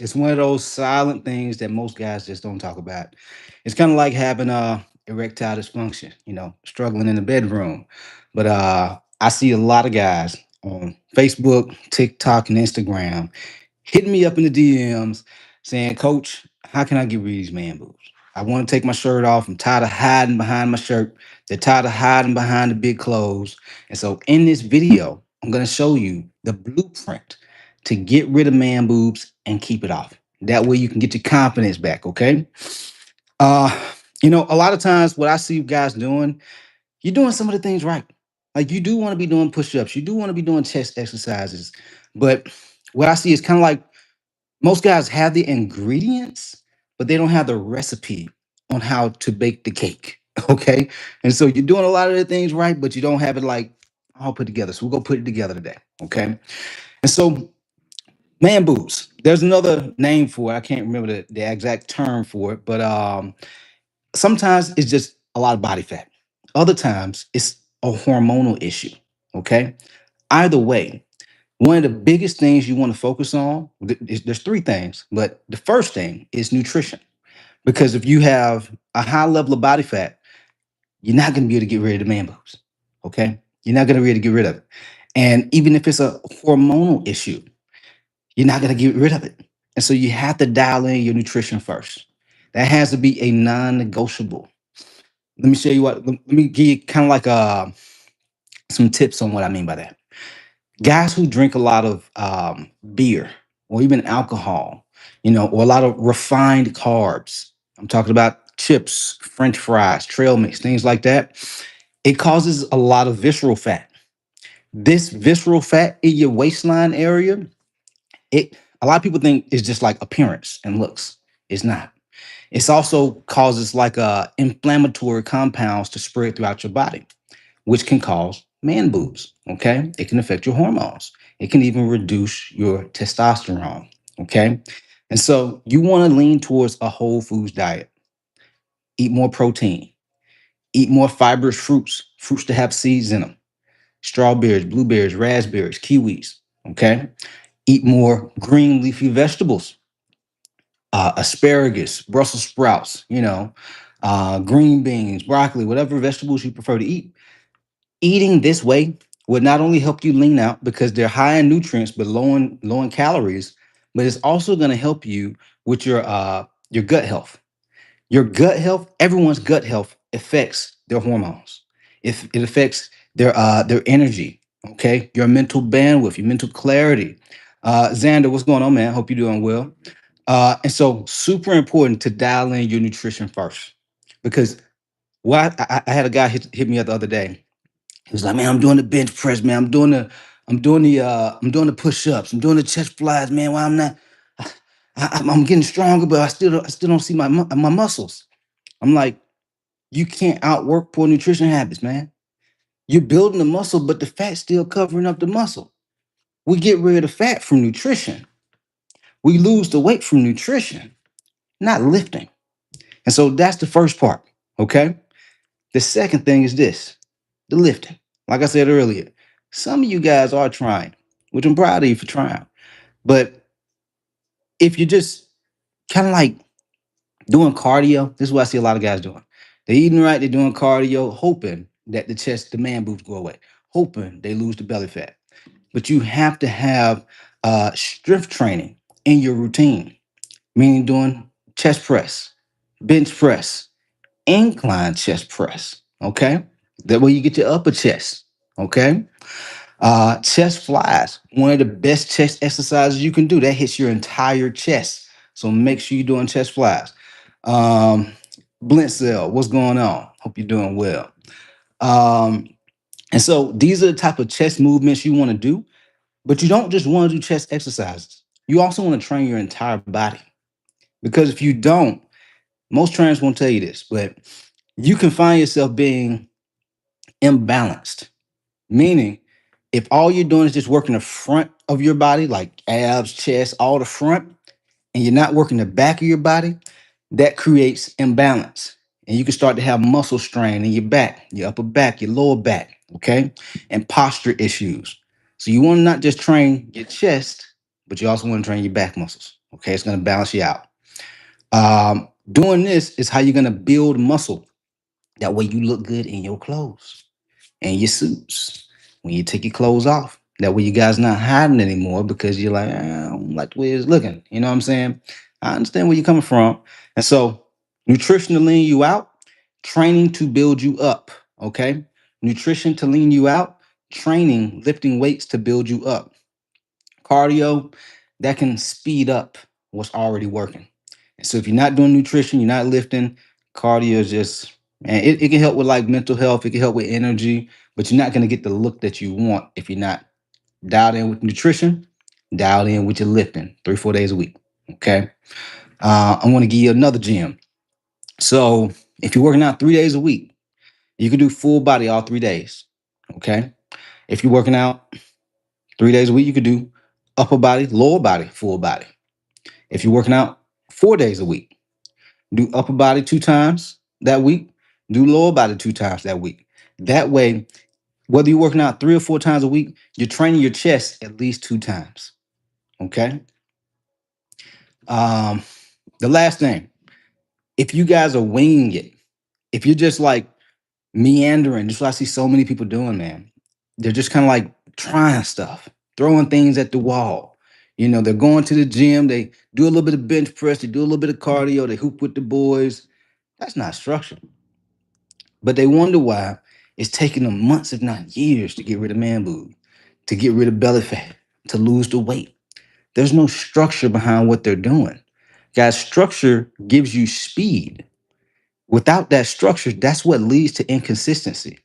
It's one of those silent things that most guys just don't talk about. It's kind of like having erectile dysfunction, struggling in the bedroom. But I see a lot of guys on Facebook, TikTok, and Instagram hitting me up in the DMs saying, Coach, how can I get rid of these man boobs? I want to take my shirt off. I'm tired of hiding behind my shirt. They're tired of hiding behind the big clothes. And so in this video, I'm going to show you the blueprint to get rid of man boobs and keep it off. That way you can get your confidence back, okay? Uh, a lot of times what I see guys doing, you're doing some of the things right. Like you do want to be doing push-ups, you do want to be doing chest exercises, but what I see is kind of like most guys have the ingredients, but they don't have the recipe on how to bake the cake. Okay. And so you're doing a lot of the things right, but you don't have it like all put together. So we'll go put it together today. Okay. And so man boobs, there's another name for it. I can't remember the exact term for it, but sometimes it's just a lot of body fat. Other times it's a hormonal issue. Okay. Either way, one of the biggest things you want to focus on, there's three things, but the first thing is nutrition. Because if you have a high level of body fat, you're not going to be able to get rid of the man boobs. Okay. You're not going to be able to get rid of it. And even if it's a hormonal issue, you're not going to get rid of it. And so you have to dial in your nutrition first. That has to be a non negotiable. Let me show you let me give you kind of like some tips on what I mean by that. Guys who drink a lot of beer or even alcohol, or a lot of refined carbs. I'm talking about chips, French fries, trail mix, things like that. It causes a lot of visceral fat. This visceral fat in your waistline area, it a lot of people think it's just like appearance and looks. It's not. It's also causes like inflammatory compounds to spread throughout your body, which can cause man boobs. Okay. It can affect your hormones. It can even reduce your testosterone. Okay. And so you want to lean towards a whole foods diet, eat more protein, eat more fibrous fruits that have seeds in them, strawberries, blueberries, raspberries, kiwis. Okay. Eat more green leafy vegetables, asparagus, Brussels sprouts, green beans, broccoli, whatever vegetables you prefer to eat. Eating this way would not only help you lean out because they're high in nutrients but low in calories, but it's also going to help you with your gut health. Your gut health, everyone's gut health affects their hormones. If it affects their energy, okay, your mental bandwidth, your mental clarity. Xander, what's going on, man? Hope you're doing well. And so, super important to dial in your nutrition first, because I had a guy hit me up the other day. He was like, "Man, I'm doing the bench press, man. I'm doing the push-ups. I'm doing the chest flies, man. Why I'm not? I'm getting stronger, but I still don't see my muscles." I'm like, "You can't outwork poor nutrition habits, man. You're building the muscle, but the fat's still covering up the muscle. We get rid of fat from nutrition. We lose the weight from nutrition, not lifting." And so that's the first part. Okay. The second thing is this: the lifting. Like I said earlier, some of you guys are trying, which I'm proud of you for trying. But if you're just kind of like doing cardio, this is what I see a lot of guys doing. They're eating right, they're doing cardio, hoping that the man boobs go away, hoping they lose the belly fat. But you have to have strength training in your routine, meaning doing chest press, bench press, incline chest press. Okay. That way you get your upper chest. Okay. Chest flies, one of the best chest exercises you can do. That hits your entire chest. So make sure you're doing chest flies. Um, Blint what's going on? Hope you're doing well. Um, and so these are the type of chest movements you want to do, but you don't just want to do chest exercises. You also want to train your entire body. Because if you don't, most trainers won't tell you this, but you can find yourself being imbalanced. Meaning, if all you're doing is just working the front of your body, like abs, chest, all the front, and you're not working the back of your body, that creates imbalance. And you can start to have muscle strain in your back, your upper back, your lower back, okay? And posture issues. So you want to not just train your chest, but you also want to train your back muscles, Okay, it's going to balance you out. Doing this is how you're going to build muscle. That way you look good in your clothes and your suits when you take your clothes off. That way you guys not hiding anymore because you're like, I don't like the way it's looking. You know what I'm saying? I understand where you're coming from. And so nutrition to lean you out, training to build you up. Okay. Nutrition to lean you out, training, lifting weights to build you up. Cardio that can speed up what's already working. And so if you're not doing nutrition, you're not lifting, cardio is just, man, it can help with like mental health, it can help with energy, but you're not going to get the look that you want if you're not dialed in with nutrition, dialed in with your lifting 3, 4 days a week. Okay. I want to give you another gym. So if you're working out 3 days a week, you can do full body all 3 days. Okay. If you're working out 3 days a week, you could do upper body, lower body, full body. If you're working out 4 days a week, do upper body 2 times that week, do lower body 2 times that week. That way, whether you're working out 3 or 4 times a week, you're training your chest at least 2 times. Okay. Um, the last thing, if you guys are winging it, if you're just like meandering, just what I see so many people doing, man, they're just kind of like trying stuff, throwing things at the wall. You know, they're going to the gym, they do a little bit of bench press, they do a little bit of cardio, they hoop with the boys. That's not structure. But they wonder why it's taking them months, if not years, to get rid of man boob, to get rid of belly fat, to lose the weight. There's no structure behind what they're doing. Guys, structure gives you speed. Without that structure, that's what leads to inconsistency.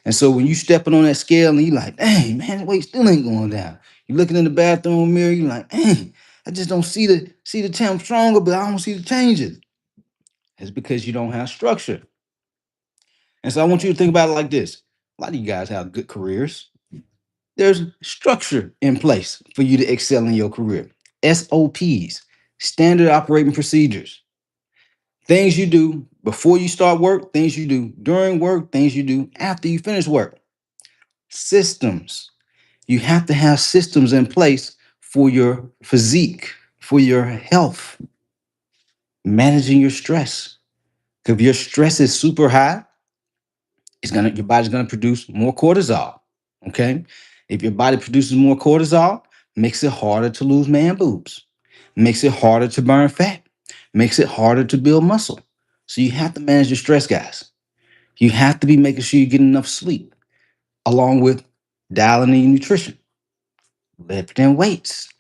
And so when you stepping on that scale and you like, dang, man, the weight still ain't going down. You looking in the bathroom mirror, you like, dang, I just don't see the temp stronger, but I don't see the changes. It's because you don't have structure. And so I want you to think about it like this. A lot of you guys have good careers. There's structure in place for you to excel in your career. SOPs, standard operating procedures. Things you do before you start work, things you do during work, things you do after you finish work. Systems. You have to have systems in place for your physique, for your health, managing your stress. If your stress is super high, your body's gonna produce more cortisol. Okay. If your body produces more cortisol, makes it harder to lose man boobs, makes it harder to burn fat, makes it harder to build muscle. So you have to manage your stress, guys. You have to be making sure you get enough sleep, along with dialing in your nutrition, lifting weights.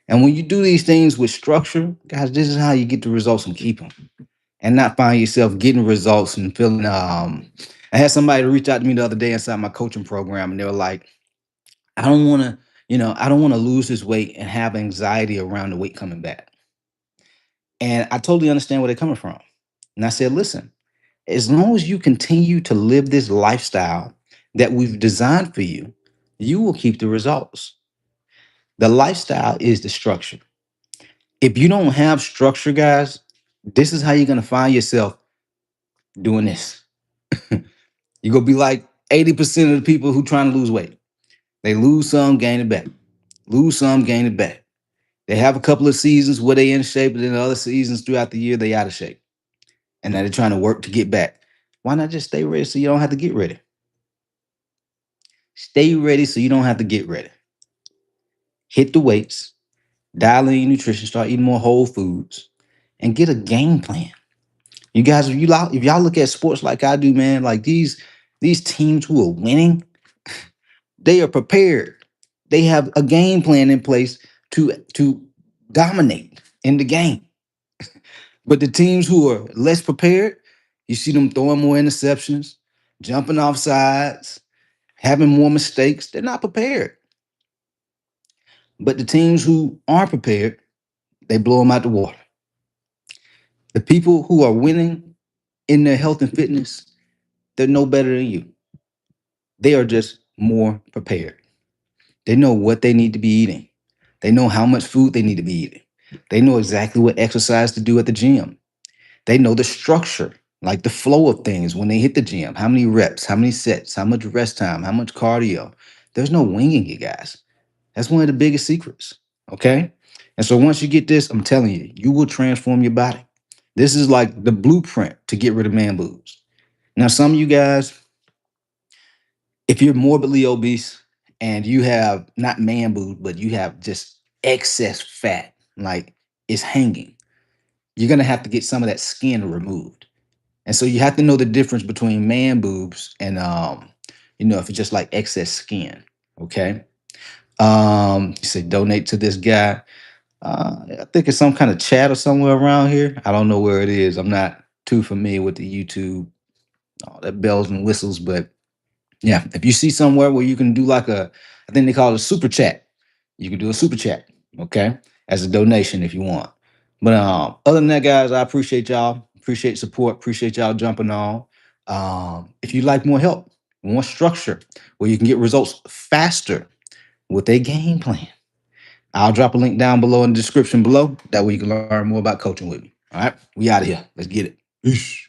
And when you do these things with structure, guys, this is how you get the results and keep them, and not find yourself getting results and feeling. I had somebody reach out to me the other day inside my coaching program, and they were like, "I don't want to, I don't want to lose this weight and have anxiety around the weight coming back." And I totally understand where they're coming from. And I said, "Listen, as long as you continue to live this lifestyle that we've designed for you, you will keep the results. The lifestyle is the structure. If you don't have structure, guys, this is how you're gonna find yourself doing this. You're gonna be like 80% of the people who trying to lose weight. They lose some, gain it back. Lose some, gain it back. They have a couple of seasons where they in shape, but then the other seasons throughout the year they out of shape. And now they're trying to work to get back. Why not just stay ready so you don't have to get ready? Stay ready so you don't have to get ready. Hit the weights, dial in your nutrition, start eating more whole foods, and get a game plan. You guys, if y'all look at sports like I do, man, like these teams who are winning, they are prepared. They have a game plan in place to dominate in the game. But the teams who are less prepared, you see them throwing more interceptions, jumping off sides, having more mistakes. They're not prepared. But the teams who are prepared, they blow them out the water. The people who are winning in their health and fitness, they're no better than you. They are just more prepared. They know what they need to be eating. They know how much food they need to be eating. They know exactly what exercise to do at the gym. They know the structure, like the flow of things when they hit the gym. How many reps, how many sets, how much rest time, how much cardio. There's no winging it, guys. That's one of the biggest secrets. Okay. And so once you get this, I'm telling you, you will transform your body. This is like the blueprint to get rid of man boobs. Now, some of you guys, if you're morbidly obese and you have not man boob, but you have just excess fat, like it's hanging, you're gonna have to get some of that skin removed. And so you have to know the difference between man boobs and if it's just like excess skin. Okay. You say donate to this guy. I think it's some kind of chat or somewhere around here. I don't know where it is. I'm not too familiar with the YouTube, all that bells and whistles, but yeah, if you see somewhere where you can do like I think they call it a super chat. You can do a super chat, okay, as a donation if you want. But other than that, guys, I appreciate y'all. Appreciate support. Appreciate y'all jumping on. If you like more help, more structure, where you can get results faster with a game plan, I'll drop a link down below in the description below. That way you can learn more about coaching with me. All right, we out of here. Let's get it. Peace.